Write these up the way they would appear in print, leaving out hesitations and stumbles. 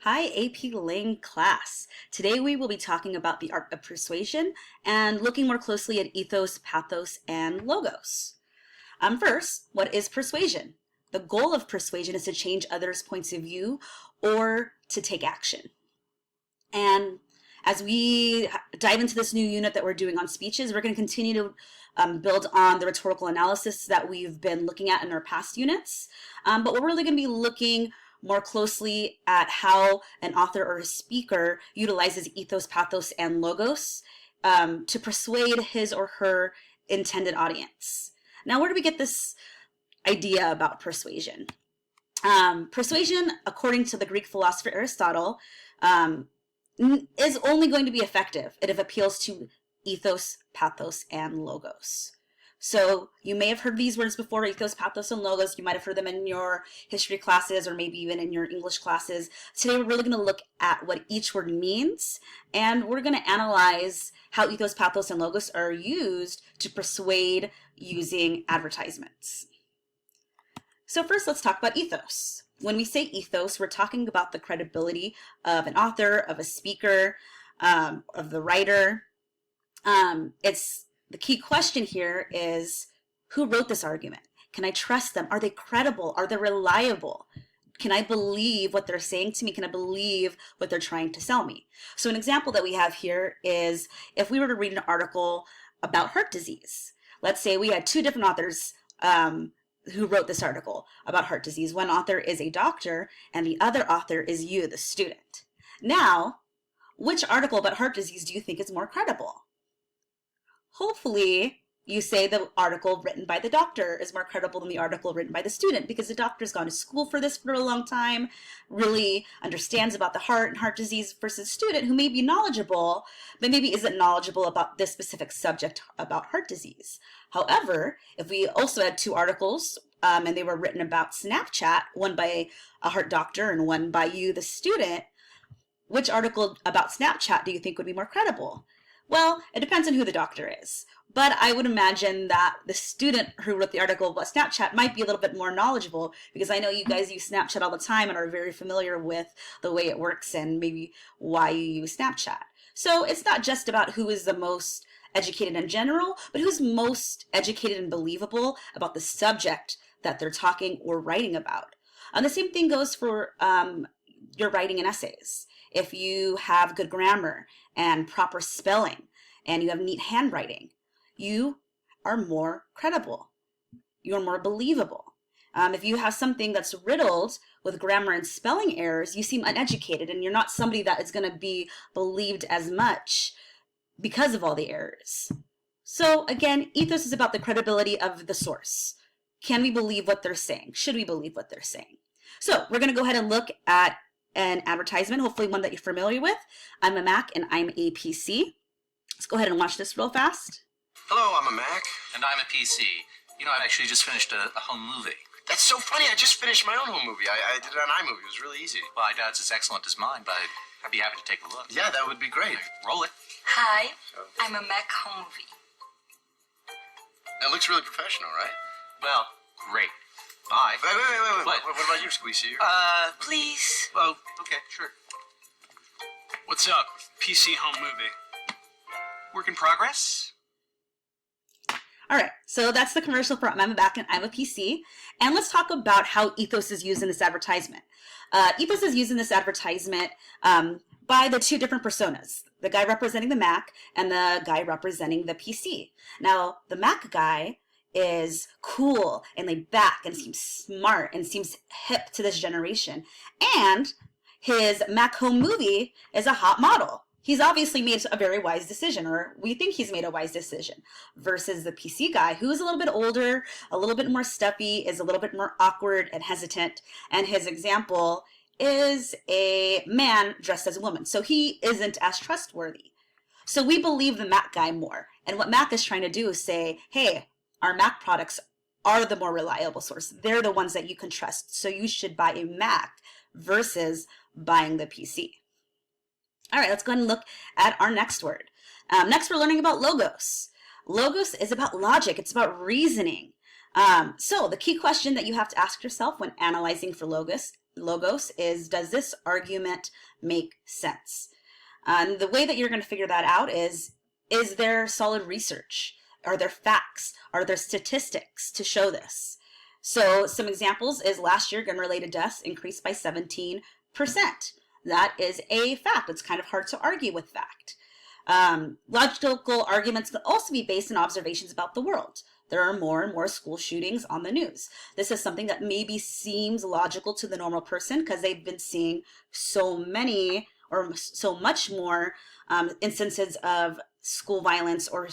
Hi, AP Lang class. Today we will be talking about the art of persuasion and looking more closely at ethos, pathos, and logos. First, what is persuasion? The goal of persuasion is to change others' points of view or to take action. And as we dive into this new unit that we're doing on speeches, we're going to continue to build on the rhetorical analysis that we've been looking at in our past units. But we're really going to be looking more closely at how an author or a speaker utilizes ethos, pathos, and logos to persuade his or her intended audience. Now, where do we get this idea about persuasion? Persuasion, according to the Greek philosopher Aristotle, is only going to be effective if it appeals to ethos, pathos, and logos. So you may have heard these words before, ethos, pathos, and logos. You might have heard them in your history classes or maybe even in your English classes. Today we're really going to look at what each word means, and we're going to analyze how ethos, pathos, and logos are used to persuade using advertisements. So first, let's talk about ethos. When we say ethos, we're talking about the credibility of an author, of a speaker, of the writer. The key question here is, who wrote this argument? Can I trust them? Are they credible? Are they reliable? Can I believe what they're saying to me? Can I believe what they're trying to sell me? So an example that we have here is if we were to read an article about heart disease. Let's say we had two different authors who wrote this article about heart disease. One author is a doctor and the other author is you, the student. Now, which article about heart disease do you think is more credible? Hopefully, you say the article written by the doctor is more credible than the article written by the student because the doctor's gone to school for this for a long time, really understands about the heart and heart disease versus a student who may be knowledgeable, but maybe isn't knowledgeable about this specific subject about heart disease. However, if we also had two articles and they were written about Snapchat, one by a heart doctor and one by you, the student, which article about Snapchat do you think would be more credible? Well, it depends on who the doctor is. But I would imagine that the student who wrote the article about Snapchat might be a little bit more knowledgeable because I know you guys use Snapchat all the time and are very familiar with the way it works and maybe why you use Snapchat. So it's not just about who is the most educated in general, but who's most educated and believable about the subject that they're talking or writing about. And the same thing goes for your writing and essays. If you have good grammar and proper spelling and you have neat handwriting, you are more credible. You are more believable. If you have something that's riddled with grammar and spelling errors, you seem uneducated and you're not somebody that is going to be believed as much because of all the errors. So again, ethos is about the credibility of the source. Can we believe what they're saying? Should we believe what they're saying? So we're going to go ahead and look at an advertisement, hopefully one that you're familiar with. I'm a Mac and I'm a PC. Let's go ahead and watch this real fast. Hello, I'm a Mac. And I'm a PC. You know, I actually just finished a home movie. That's so funny. I just finished my own home movie. I did it on iMovie. It was really easy. Well, I doubt it's as excellent as mine, but I'd be happy to take a look. Yeah, that would be great. Roll it. Hi, I'm a Mac home movie. It looks really professional, right? Well, great. Bye. Wait. What? What about you, Squeezy? Please. Oh, okay, sure. What's up? PC home movie. Work in progress? All right, so that's the commercial for I'm a Mac and I'm a PC. And let's talk about how ethos is used in this advertisement. Ethos is used in this advertisement by the two different personas, the guy representing the Mac and the guy representing the PC. Now, the Mac guy is cool and laid back and seems smart and seems hip to this generation. And his Mac home movie is a hot model. He's obviously made a very wise decision, or we think he's made a wise decision, versus the PC guy who is a little bit older, a little bit more stuffy, is a little bit more awkward and hesitant. And his example is a man dressed as a woman. So he isn't as trustworthy. So we believe the Mac guy more. And what Mac is trying to do is say, hey, our Mac products are the more reliable source. They're the ones that you can trust. So you should buy a Mac versus buying the PC. All right, let's go ahead and look at our next word. Next, we're learning about logos. Logos is about logic. It's about reasoning. So the key question that you have to ask yourself when analyzing for logos logos is, does this argument make sense? And the way that you're going to figure that out is there solid research? Are there facts? Are there statistics to show this? So some examples is last year gun-related deaths increased by 17%. That is a fact. It's kind of hard to argue with fact. Logical arguments can also be based on observations about the world. There are more and more school shootings on the news. This is something that maybe seems logical to the normal person because they've been seeing so many or so much more instances of school violence or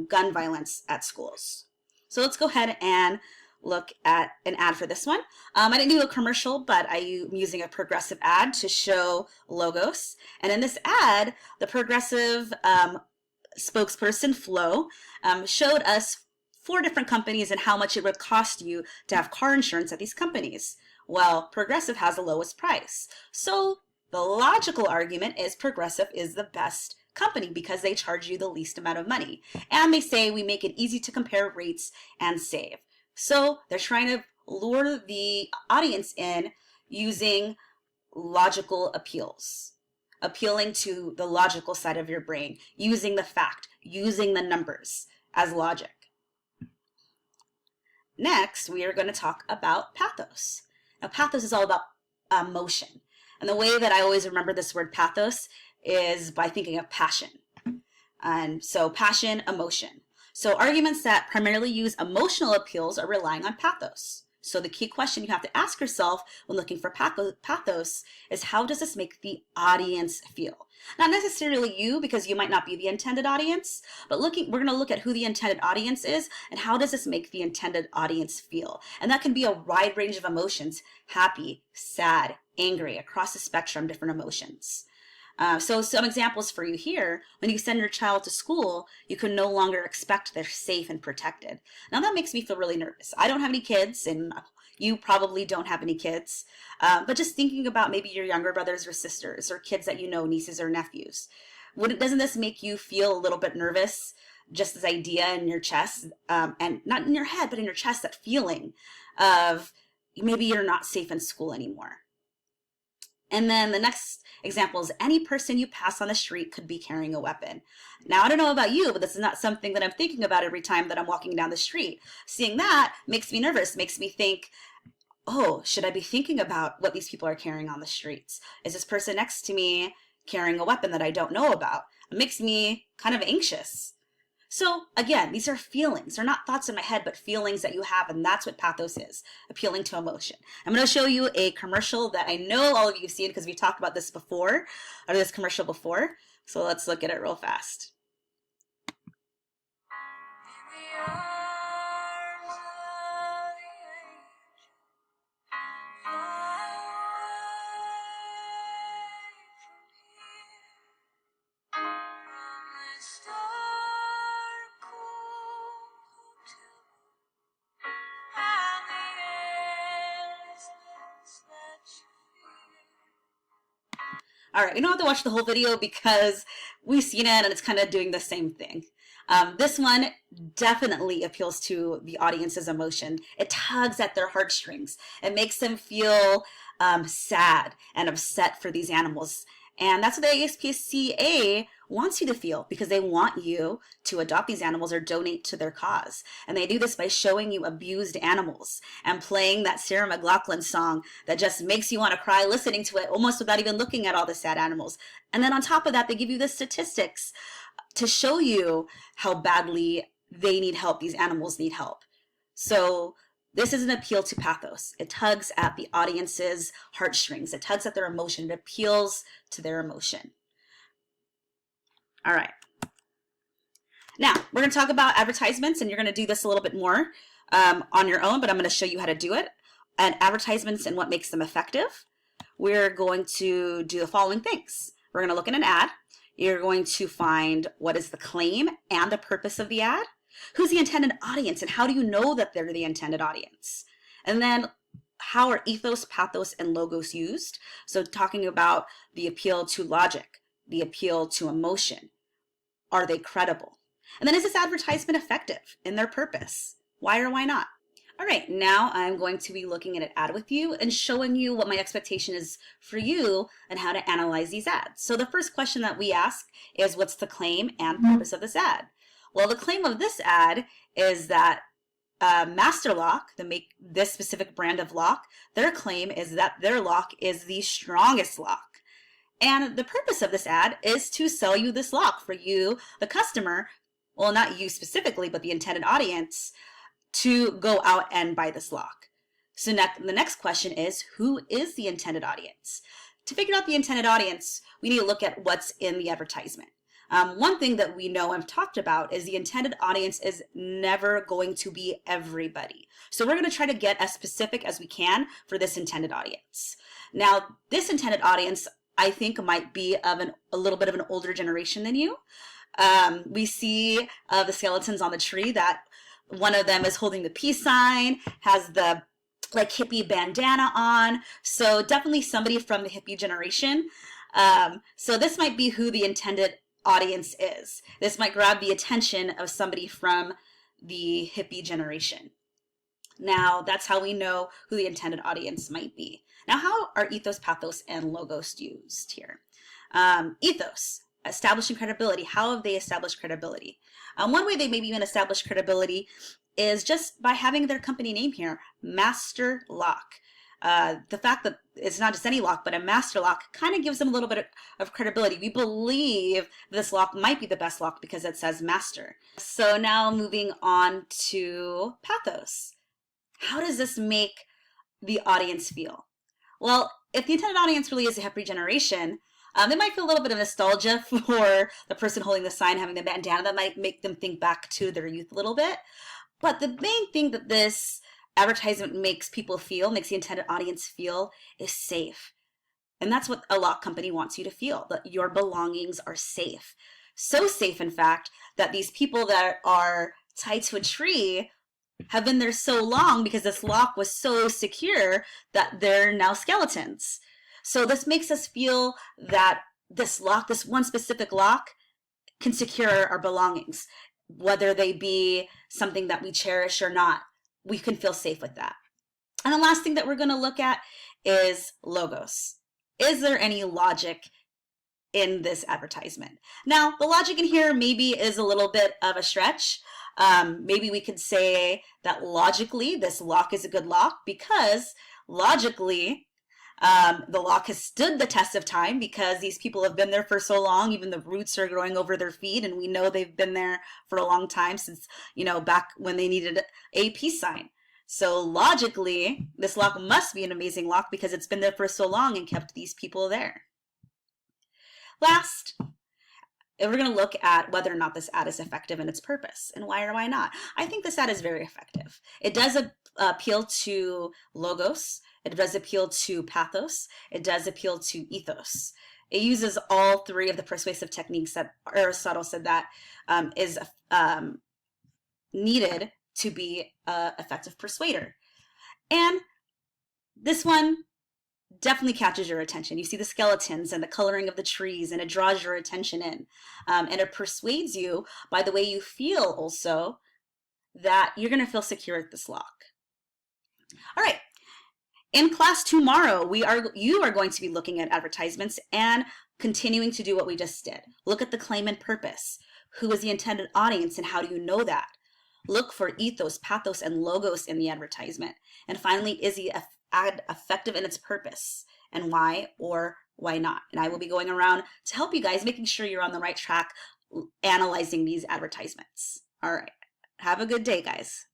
gun violence at schools. So let's go ahead and look at an ad for this one. I didn't do a commercial, but I'm using a progressive ad to show logos. And in this ad, the progressive spokesperson, Flo, showed us 4 different companies and how much it would cost you to have car insurance at these companies. Well, Progressive has the lowest price. So the logical argument is Progressive is the best company because they charge you the least amount of money. And they say we make it easy to compare rates and save. So they're trying to lure the audience in using logical appeals, appealing to the logical side of your brain, using the fact, using the numbers as logic. Next, we are going to talk about pathos. Now, pathos is all about emotion. And the way that I always remember this word pathos is by thinking of passion. And so passion, emotion. So arguments that primarily use emotional appeals are relying on pathos. So the key question you have to ask yourself when looking for pathos is, how does this make the audience feel? Not necessarily you, because you might not be the intended audience, but we're going to look at who the intended audience is and how does this make the intended audience feel. And that can be a wide range of emotions: happy, sad, angry, across the spectrum, different emotions. So some examples for you here: when you send your child to school, you can no longer expect they're safe and protected. Now that makes me feel really nervous. I don't have any kids, and you probably don't have any kids, but just thinking about maybe your younger brothers or sisters or kids that you know, nieces or nephews. Doesn't this make you feel a little bit nervous? Just this idea in your chest, and not in your head, but in your chest, that feeling of maybe you're not safe in school anymore. And then the next example is, any person you pass on the street could be carrying a weapon. Now, I don't know about you, but this is not something that I'm thinking about every time that I'm walking down the street. Seeing that makes me nervous, makes me think, oh, should I be thinking about what these people are carrying on the streets? Is this person next to me carrying a weapon that I don't know about? It makes me kind of anxious. So again, these are feelings. They're not thoughts in my head, but feelings that you have, and that's what pathos is, appealing to emotion. I'm going to show you a commercial that I know all of you have seen because we've talked about this before, or this commercial before. So let's look at it real fast. All right, we don't have to watch the whole video because we've seen it and it's kind of doing the same thing. This one definitely appeals to the audience's emotion. It tugs at their heartstrings. It makes them feel sad and upset for these animals. And that's what the ASPCA wants you to feel, because they want you to adopt these animals or donate to their cause. And they do this by showing you abused animals and playing that Sarah McLachlan song that just makes you want to cry listening to it, almost without even looking at all the sad animals. And then on top of that, they give you the statistics to show you how badly they need help, these animals need help. So this is an appeal to pathos. It tugs at the audience's heartstrings. It tugs at their emotion. It appeals to their emotion. All right. Now, we're going to talk about advertisements, and you're going to do this a little bit more on your own, but I'm going to show you how to do it. And advertisements and what makes them effective. We're going to do the following things. We're going to look at an ad. You're going to find what is the claim and the purpose of the ad. Who's the intended audience, and how do you know that they're the intended audience? And then, how are ethos, pathos, and logos used? So talking about the appeal to logic, the appeal to emotion. Are they credible? And then, is this advertisement effective in their purpose? Why or why not? All right, now I'm going to be looking at an ad with you and showing you what my expectation is for you and how to analyze these ads. So the first question that we ask is, what's the claim and purpose of this ad? Well, the claim of this ad is that Master Lock, this specific brand of lock, their claim is that their lock is the strongest lock. And the purpose of this ad is to sell you this lock for you, the customer, well, not you specifically, but the intended audience, to go out and buy this lock. So the next question is, who is the intended audience? To figure out the intended audience, we need to look at what's in the advertisement. One thing that we know and have talked about is the intended audience is never going to be everybody. So we're going to try to get as specific as we can for this intended audience. Now, this intended audience, I think, might be of a little bit of an older generation than you. We see the skeletons on the tree that one of them is holding the peace sign, has the like hippie bandana on. So definitely somebody from the hippie generation. So this might be who the intended audience is. This might grab the attention of somebody from the hippie generation. Now, that's how we know who the intended audience might be. Now, how are ethos, pathos, and logos used here? Ethos, establishing credibility. How have they established credibility? One way they maybe even establish credibility is just by having their company name here, Master Lock. The fact that it's not just any lock, but a master lock kind of gives them a little bit of credibility. We believe this lock might be the best lock because it says master. So now moving on to pathos. How does this make the audience feel? Well, if the intended audience really is a hippie generation, they might feel a little bit of nostalgia for the person holding the sign, having the bandana. That might make them think back to their youth a little bit. But the main thing that this advertisement makes people feel, makes the intended audience feel, is safe. And that's what a lock company wants you to feel, that your belongings are safe. So safe, in fact, that these people that are tied to a tree have been there so long because this lock was so secure that they're now skeletons. So this makes us feel that this lock, this one specific lock, can secure our belongings, whether they be something that we cherish or not. We can feel safe with that. And the last thing that we're going to look at is logos. Is there any logic in this advertisement? Now, the logic in here maybe is a little bit of a stretch. Maybe we could say that logically this lock is a good lock because logically the lock has stood the test of time because these people have been there for so long. Even the roots are growing over their feet, and we know they've been there for a long time since, back when they needed a peace sign. So logically, this lock must be an amazing lock because it's been there for so long and kept these people there. Last, we're going to look at whether or not this ad is effective in its purpose, and why or why not. I think this ad is very effective. It does appeal to logos. It does appeal to pathos. It does appeal to ethos. It uses all three of the persuasive techniques that Aristotle said that is needed to be an effective persuader. And this one definitely catches your attention. You see the skeletons and the coloring of the trees, and it draws your attention in. And it persuades you by the way you feel also that you're going to feel secure at this lock. All right. In class tomorrow, you are going to be looking at advertisements and continuing to do what we just did. Look at the claim and purpose. Who is the intended audience and how do you know that? Look for ethos, pathos, and logos in the advertisement. And finally, is the ad effective in its purpose and why or why not? And I will be going around to help you guys, making sure you're on the right track analyzing these advertisements. All right. Have a good day, guys.